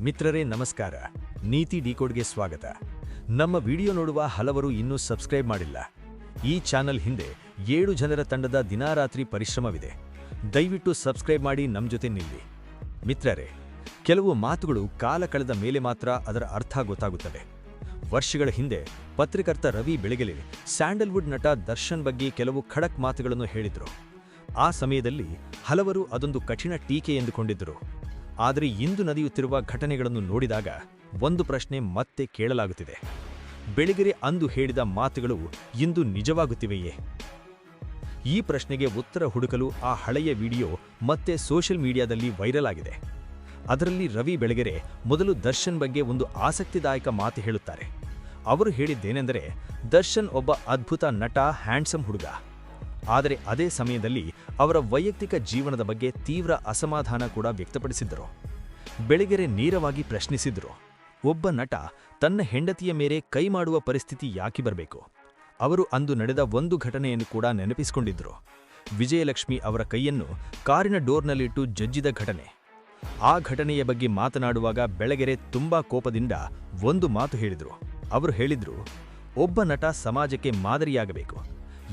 ಮಿತ್ರರೇ ನಮಸ್ಕಾರ. ನೀತಿ ಡಿಕೋಡ್ಗೆ ಸ್ವಾಗತ. ನಮ್ಮ ವಿಡಿಯೋ ನೋಡುವ ಹಲವರು ಇನ್ನೂ ಸಬ್ಸ್ಕ್ರೈಬ್ ಮಾಡಿಲ್ಲ. ಈ ಚಾನೆಲ್ ಹಿಂದೆ 7 ಜನರ ತಂಡದ ದಿನಾರಾತ್ರಿ ಪರಿಶ್ರಮವಿದೆ. ದಯವಿಟ್ಟು ಸಬ್ಸ್ಕ್ರೈಬ್ ಮಾಡಿ ನಮ್ಮ ಜೊತೆ ನಿಲ್ಲಿ. ಮಿತ್ರರೇ, ಕೆಲವು ಮಾತುಗಳು ಕಾಲ ಕಳೆದ ಮೇಲೆ ಮಾತ್ರ ಅದರ ಅರ್ಥ ಗೊತ್ತಾಗುತ್ತವೆ. ವರ್ಷಗಳ ಹಿಂದೆ ಪತ್ರಕರ್ತ ರವಿ ಬೆಳಗೆರೆ ಸ್ಯಾಂಡಲ್ವುಡ್ ನಟ ದರ್ಶನ್ ಬಗ್ಗೆ ಕೆಲವು ಖಡಕ್ ಮಾತುಗಳನ್ನು ಹೇಳಿದರು. ಆ ಸಮಯದಲ್ಲಿ ಹಲವರು ಅದೊಂದು ಕಠಿಣ ಟೀಕೆ ಎಂದುಕೊಂಡಿದ್ದರು. ಆದರೆ ಇಂದು ನಡೆಯುತ್ತಿರುವ ಘಟನೆಗಳನ್ನು ನೋಡಿದಾಗ ಒಂದು ಪ್ರಶ್ನೆ ಮತ್ತೆ ಕೇಳಲಾಗುತ್ತಿದೆ. ಬೆಳಗೆರೆ ಅಂದು ಹೇಳಿದ ಮಾತುಗಳು ಇಂದು ನಿಜವಾಗುತ್ತಿವೆಯೇ? ಈ ಪ್ರಶ್ನೆಗೆ ಉತ್ತರ ಹುಡುಕಲು ಆ ಹಳೆಯ ವಿಡಿಯೋ ಮತ್ತೆ ಸೋಷಿಯಲ್ ಮೀಡಿಯಾದಲ್ಲಿ ವೈರಲ್ ಆಗಿದೆ. ಅದರಲ್ಲಿ ರವಿ ಬೆಳಗೆರೆ ಮೊದಲು ದರ್ಶನ್ ಬಗ್ಗೆ ಒಂದು ಆಸಕ್ತಿದಾಯಕ ಮಾತು ಹೇಳುತ್ತಾರೆ. ಅವರು ಹೇಳಿದ್ದೇನೆಂದರೆ, ದರ್ಶನ್ ಒಬ್ಬ ಅದ್ಭುತ ನಟ, ಹ್ಯಾಂಡ್ಸಮ್ ಹುಡುಗ. ಆದರೆ ಅದೇ ಸಮಯದಲ್ಲಿ ಅವರ ವೈಯಕ್ತಿಕ ಜೀವನದ ಬಗ್ಗೆ ತೀವ್ರ ಅಸಮಾಧಾನ ಕೂಡ ವ್ಯಕ್ತಪಡಿಸಿದ್ದರು. ಬೆಳಗೆರೆ ನೇರವಾಗಿ ಪ್ರಶ್ನಿಸಿದರು, ಒಬ್ಬ ನಟ ತನ್ನ ಹೆಂಡತಿಯ ಮೇಲೆ ಕೈ ಮಾಡುವ ಪರಿಸ್ಥಿತಿ ಯಾಕೆ ಬರಬೇಕು? ಅವರು ಅಂದು ನಡೆದ ಒಂದು ಘಟನೆಯನ್ನು ಕೂಡ ನೆನಪಿಸಿಕೊಂಡಿದ್ದರು. ವಿಜಯಲಕ್ಷ್ಮಿ ಅವರ ಕೈಯನ್ನು ಕಾರಿನ ಡೋರ್ನಲ್ಲಿಟ್ಟು ಜಜ್ಜಿದ ಘಟನೆ. ಆ ಘಟನೆಯ ಬಗ್ಗೆ ಮಾತನಾಡುವಾಗ ಬೆಳಗೆರೆ ತುಂಬಾ ಕೋಪದಿಂದ ಒಂದು ಮಾತು ಹೇಳಿದರು. ಅವರು ಹೇಳಿದ್ರು, ಒಬ್ಬ ನಟ ಸಮಾಜಕ್ಕೆ ಮಾದರಿಯಾಗಬೇಕು,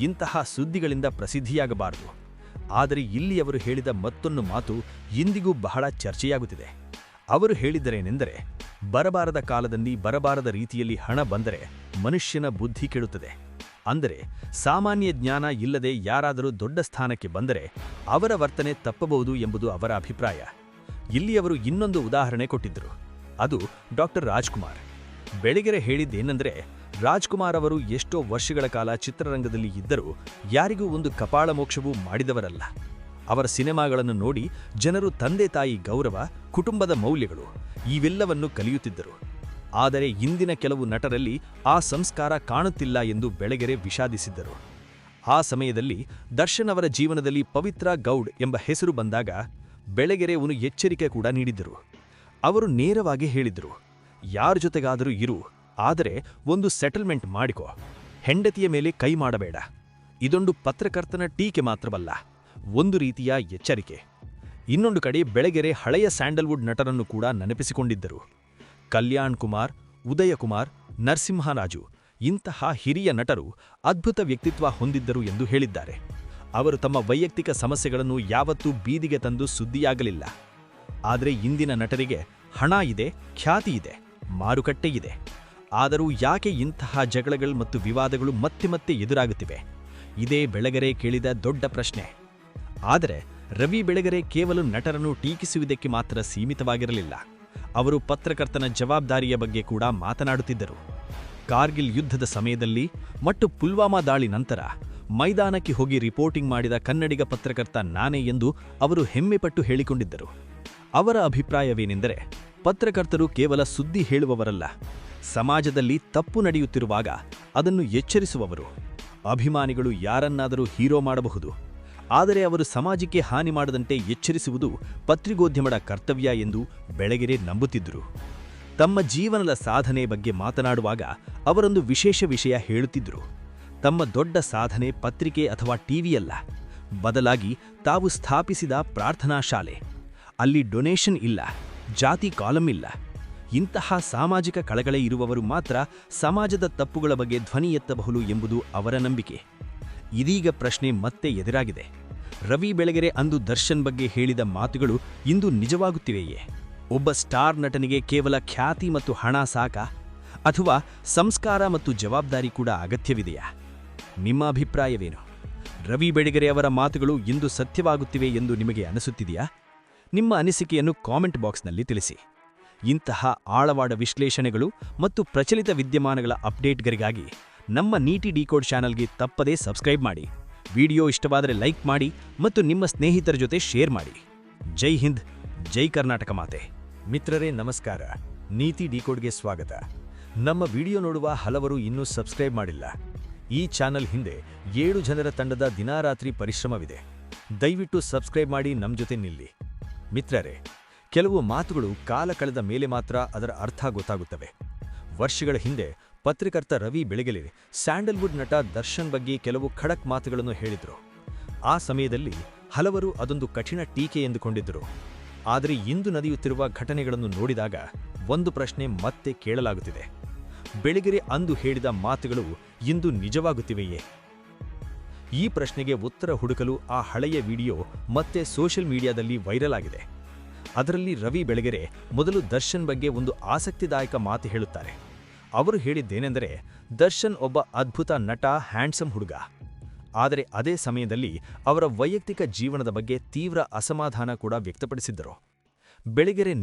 ಇಂತಹ ಸುದ್ದಿಗಳಿಂದ ಪ್ರಸಿದ್ಧಿಯಾಗಬಾರದು. ಆದರೆ ಇಲ್ಲಿ ಅವರು ಹೇಳಿದ ಮತ್ತೊಂದು ಮಾತು ಇಂದಿಗೂ ಬಹಳ ಚರ್ಚೆಯಾಗುತ್ತಿದೆ. ಅವರು ಹೇಳಿದ್ದರೇನೆಂದರೆ, ಬರಬಾರದ ಕಾಲದಲ್ಲಿ ಬರಬಾರದ ರೀತಿಯಲ್ಲಿ ಹಣ ಬಂದರೆ ಮನುಷ್ಯನ ಬುದ್ಧಿ ಕೆಡುತ್ತದೆ. ಅಂದರೆ ಸಾಮಾನ್ಯ ಜ್ಞಾನ ಇಲ್ಲದೆ ಯಾರಾದರೂ ದೊಡ್ಡ ಸ್ಥಾನಕ್ಕೆ ಬಂದರೆ ಅವರ ವರ್ತನೆ ತಪ್ಪಬಹುದು ಎಂಬುದು ಅವರ ಅಭಿಪ್ರಾಯ. ಇಲ್ಲಿ ಅವರು ಇನ್ನೊಂದು ಉದಾಹರಣೆ ಕೊಟ್ಟಿದ್ದರು. ಅದು ಡಾಕ್ಟರ್ ರಾಜ್ಕುಮಾರ್. ಬೆಳಗೆರೆ ಹೇಳಿದ್ದೇನೆಂದರೆ, ರಾಜ್ಕುಮಾರ್ ಅವರು ಎಷ್ಟೋ ವರ್ಷಗಳ ಕಾಲ ಚಿತ್ರರಂಗದಲ್ಲಿ ಇದ್ದರೂ ಯಾರಿಗೂ ಒಂದು ಕಪಾಳ ಮೋಕ್ಷವೂ ಮಾಡಿದವರಲ್ಲ. ಅವರ ಸಿನಿಮಾಗಳನ್ನು ನೋಡಿ ಜನರು ತಂದೆ ತಾಯಿ ಗೌರವ, ಕುಟುಂಬದ ಮೌಲ್ಯಗಳು ಇವೆಲ್ಲವನ್ನು ಕಲಿಯುತ್ತಿದ್ದರು. ಆದರೆ ಇಂದಿನ ಕೆಲವು ನಟರಲ್ಲಿ ಆ ಸಂಸ್ಕಾರ ಕಾಣುತ್ತಿಲ್ಲ ಎಂದು ಬೆಳಗೆರೆ ವಿಷಾದಿಸಿದ್ದರು. ಆ ಸಮಯದಲ್ಲಿ ದರ್ಶನ್ ಅವರ ಜೀವನದಲ್ಲಿ ಪವಿತ್ರ ಗೌಡ್ ಎಂಬ ಹೆಸರು ಬಂದಾಗ ಬೆಳಗೆರೆ ಒಂದು ಎಚ್ಚರಿಕೆ ಕೂಡ ನೀಡಿದ್ದರು. ಅವರು ನೇರವಾಗಿ ಹೇಳಿದರು, ಯಾರ ಜೊತೆಗಾದರೂ ಇರು, ಆದರೆ ಒಂದು ಸೆಟಲ್ಮೆಂಟ್ ಮಾಡಿಕೊ, ಹೆಂಡತಿಯ ಮೇಲೆ ಕೈ ಮಾಡಬೇಡ. ಇದೊಂದು ಪತ್ರಕರ್ತನ ಟೀಕೆ ಮಾತ್ರವಲ್ಲ, ಒಂದು ರೀತಿಯ ಎಚ್ಚರಿಕೆ. ಇನ್ನೊಂದು ಕಡೆ ಬೆಳಗೆರೆ ಹಳೆಯ ಸ್ಯಾಂಡಲ್ವುಡ್ ನಟರನ್ನು ಕೂಡ ನೆನಪಿಸಿಕೊಂಡಿದ್ದರು. ಕಲ್ಯಾಣ್ ಕುಮಾರ್, ಉದಯ ಕುಮಾರ್, ನರಸಿಂಹರಾಜು ಇಂತಹ ಹಿರಿಯ ನಟರು ಅದ್ಭುತ ವ್ಯಕ್ತಿತ್ವ ಹೊಂದಿದ್ದರು ಎಂದು ಹೇಳಿದ್ದಾರೆ. ಅವರು ತಮ್ಮ ವೈಯಕ್ತಿಕ ಸಮಸ್ಯೆಗಳನ್ನು ಯಾವತ್ತೂ ಬೀದಿಗೆ ತಂದು ಸುದ್ದಿಯಾಗಲಿಲ್ಲ. ಆದರೆ ಇಂದಿನ ನಟರಿಗೆ ಹಣ ಇದೆ, ಖ್ಯಾತಿ ಇದೆ, ಮಾರುಕಟ್ಟೆ ಇದೆ. ಆದರೂ ಯಾಕೆ ಇಂತಹ ಜಗಳಗಳು ಮತ್ತು ವಿವಾದಗಳು ಮತ್ತೆ ಮತ್ತೆ ಎದುರಾಗುತ್ತಿವೆ? ಇದೇ ಬೆಳಗೆರೆ ಕೇಳಿದ ದೊಡ್ಡ ಪ್ರಶ್ನೆ. ಆದರೆ ರವಿ ಬೆಳಗೆರೆ ಕೇವಲ ನಟರನ್ನು ಟೀಕಿಸುವುದಕ್ಕೆ ಮಾತ್ರ ಸೀಮಿತವಾಗಿರಲಿಲ್ಲ. ಅವರು ಪತ್ರಕರ್ತನ ಜವಾಬ್ದಾರಿಯ ಬಗ್ಗೆ ಕೂಡ ಮಾತನಾಡುತ್ತಿದ್ದರು. ಕಾರ್ಗಿಲ್ ಯುದ್ಧದ ಸಮಯದಲ್ಲಿ ಮತ್ತು ಪುಲ್ವಾಮಾ ದಾಳಿ ನಂತರ ಮೈದಾನಕ್ಕೆ ಹೋಗಿ ರಿಪೋರ್ಟಿಂಗ್ ಮಾಡಿದ ಕನ್ನಡಿಗ ಪತ್ರಕರ್ತ ನಾನೇ ಎಂದು ಅವರು ಹೆಮ್ಮೆಪಟ್ಟು ಹೇಳಿಕೊಂಡಿದ್ದರು. ಅವರ ಅಭಿಪ್ರಾಯವೇನೆಂದರೆ, ಪತ್ರಕರ್ತರು ಕೇವಲ ಸುದ್ದಿ ಹೇಳುವವರಲ್ಲ, ಸಮಾಜದಲ್ಲಿ ತಪ್ಪು ನಡೆಯುತ್ತಿರುವಾಗ ಅದನ್ನು ಎಚ್ಚರಿಸುವವರು. ಅಭಿಮಾನಿಗಳು ಯಾರನ್ನಾದರೂ ಹೀರೋ ಮಾಡಬಹುದು, ಆದರೆ ಅವರು ಸಮಾಜಕ್ಕೆ ಹಾನಿ ಮಾಡದಂತೆ ಎಚ್ಚರಿಸುವುದು ಪತ್ರಿಕೋದ್ಯಮದ ಕರ್ತವ್ಯ ಎಂದು ಬೆಳಗೆರೆ ನಂಬುತ್ತಿದ್ದರು. ತಮ್ಮ ಜೀವನದ ಸಾಧನೆ ಬಗ್ಗೆ ಮಾತನಾಡುವಾಗ ಅವರೊಂದು ವಿಶೇಷ ವಿಷಯ ಹೇಳುತ್ತಿದ್ದರು. ತಮ್ಮ ದೊಡ್ಡ ಸಾಧನೆ ಪತ್ರಿಕೆ ಅಥವಾ ಟಿವಿಯಲ್ಲ, ಬದಲಾಗಿ ತಾವು ಸ್ಥಾಪಿಸಿದ ಪ್ರಾರ್ಥನಾ ಶಾಲೆ. ಅಲ್ಲಿ ಡೊನೇಷನ್ ಇಲ್ಲ, ಜಾತಿ ಕಾಲಂ ಇಲ್ಲ. ಇಂತಹ ಸಾಮಾಜಿಕ ಕಳಕಳಿ ಇರುವವರು ಮಾತ್ರ ಸಮಾಜದ ತಪ್ಪುಗಳ ಬಗ್ಗೆ ಧ್ವನಿ ಎತ್ತಬಹುದು ಎಂಬುದು ಅವರ ನಂಬಿಕೆ. ಇದೀಗ ಪ್ರಶ್ನೆ ಮತ್ತೆ ಎದುರಾಗಿದೆ. ರವಿ ಬೆಳಗೆರೆ ಅಂದು ದರ್ಶನ್ ಬಗ್ಗೆ ಹೇಳಿದ ಮಾತುಗಳು ಇಂದು ನಿಜವಾಗುತ್ತಿವೆಯೇ? ಒಬ್ಬ ಸ್ಟಾರ್ ನಟನಿಗೆ ಕೇವಲ ಖ್ಯಾತಿ ಮತ್ತು ಹಣ ಸಾಕಾ, ಅಥವಾ ಸಂಸ್ಕಾರ ಮತ್ತು ಜವಾಬ್ದಾರಿ ಕೂಡ ಅಗತ್ಯವಿದೆಯಾ? ನಿಮ್ಮ ಅಭಿಪ್ರಾಯವೇನು? ರವಿ ಬೆಳಗೆರೆ ಅವರ ಮಾತುಗಳು ಇಂದು ಸತ್ಯವಾಗುತ್ತಿವೆ ಎಂದು ನಿಮಗೆ ಅನಿಸುತ್ತಿದೆಯಾ? ನಿಮ್ಮ ಅನಿಸಿಕೆಯನ್ನು ಕಾಮೆಂಟ್ ಬಾಕ್ಸ್ನಲ್ಲಿ ತಿಳಿಸಿ. ಇಂತಹ ಆಳವಾದ ವಿಶ್ಲೇಷಣೆಗಳು ಮತ್ತು ಪ್ರಚಲಿತ ವಿದ್ಯಮಾನಗಳ ಅಪ್ಡೇಟ್ಗಳಿಗಾಗಿ ನಮ್ಮ ನೀತಿ ಡಿಕೋಡ್ ಚಾನಲ್ಗೆ ತಪ್ಪದೇ ಸಬ್ಸ್ಕ್ರೈಬ್ ಮಾಡಿ. ವಿಡಿಯೋ ಇಷ್ಟವಾದರೆ ಲೈಕ್ ಮಾಡಿ ಮತ್ತು ನಿಮ್ಮ ಸ್ನೇಹಿತರ ಜೊತೆ ಶೇರ್ ಮಾಡಿ. ಜೈ ಹಿಂದ್, ಜೈ ಕರ್ನಾಟಕ ಮಾತೆ. ಮಿತ್ರರೇ ನಮಸ್ಕಾರ. ನೀತಿ ಡಿಕೋಡ್ಗೆ ಸ್ವಾಗತ. ನಮ್ಮ ವಿಡಿಯೋ ನೋಡುವ ಹಲವರು ಇನ್ನೂ ಸಬ್ಸ್ಕ್ರೈಬ್ ಮಾಡಿಲ್ಲ. ಈ ಚಾನೆಲ್ ಹಿಂದೆ 7 ಜನರ ತಂಡದ ದಿನಾರಾತ್ರಿ ಪರಿಶ್ರಮವಿದೆ. ದಯವಿಟ್ಟು ಸಬ್ಸ್ಕ್ರೈಬ್ ಮಾಡಿ ನಮ್ಮ ಜೊತೆ ನಿಲ್ಲಿ. ಮಿತ್ರರೇ, ಕೆಲವು ಮಾತುಗಳು ಕಾಲ ಕಳೆದ ಮೇಲೆ ಮಾತ್ರ ಅದರ ಅರ್ಥ ಗೊತ್ತಾಗುತ್ತವೆ. ವರ್ಷಗಳ ಹಿಂದೆ ಪತ್ರಕರ್ತ ರವಿ ಬೆಳಗೆರೆ ಸ್ಯಾಂಡಲ್ವುಡ್ ನಟ ದರ್ಶನ್ ಬಗ್ಗೆ ಕೆಲವು ಖಡಕ್ ಮಾತುಗಳನ್ನು ಹೇಳಿದರು. ಆ ಸಮಯದಲ್ಲಿ ಹಲವರು ಅದೊಂದು ಕಠಿಣ ಟೀಕೆ ಎಂದುಕೊಂಡಿದ್ದರು. ಆದರೆ ಇಂದು ನಡೆಯುತ್ತಿರುವ ಘಟನೆಗಳನ್ನು ನೋಡಿದಾಗ ಒಂದು ಪ್ರಶ್ನೆ ಮತ್ತೆ ಕೇಳಲಾಗುತ್ತಿದೆ. ಬೆಳಗೆರೆ ಅಂದು ಹೇಳಿದ ಮಾತುಗಳು ಇಂದು ನಿಜವಾಗುತ್ತಿವೆಯೇ? ಈ ಪ್ರಶ್ನೆಗೆ ಉತ್ತರ ಹುಡುಕಲು ಆ ಹಳೆಯ ವಿಡಿಯೋ ಮತ್ತೆ ಸೋಷಿಯಲ್ ಮೀಡಿಯಾದಲ್ಲಿ ವೈರಲ್ ಆಗಿದೆ. ಅದರಲ್ಲಿ ರವಿ ಬೆಳಗೆರೆ ಮೊದಲು ದರ್ಶನ್ ಬಗ್ಗೆ ಒಂದು ಆಸಕ್ತಿದಾಯಕ ಮಾತು ಹೇಳುತ್ತಾರೆ. ಅವರು ಹೇಳಿದ್ದೇನೆಂದರೆ, ದರ್ಶನ್ ಒಬ್ಬ ಅದ್ಭುತ ನಟ, ಹ್ಯಾಂಡ್ಸಮ್ ಹುಡುಗ. ಆದರೆ ಅದೇ ಸಮಯದಲ್ಲಿ ಅವರ ವೈಯಕ್ತಿಕ ಜೀವನದ ಬಗ್ಗೆ ತೀವ್ರ ಅಸಮಾಧಾನ ಕೂಡ ವ್ಯಕ್ತಪಡಿಸಿದ್ದರು. ಬೆಳಗೆರೆ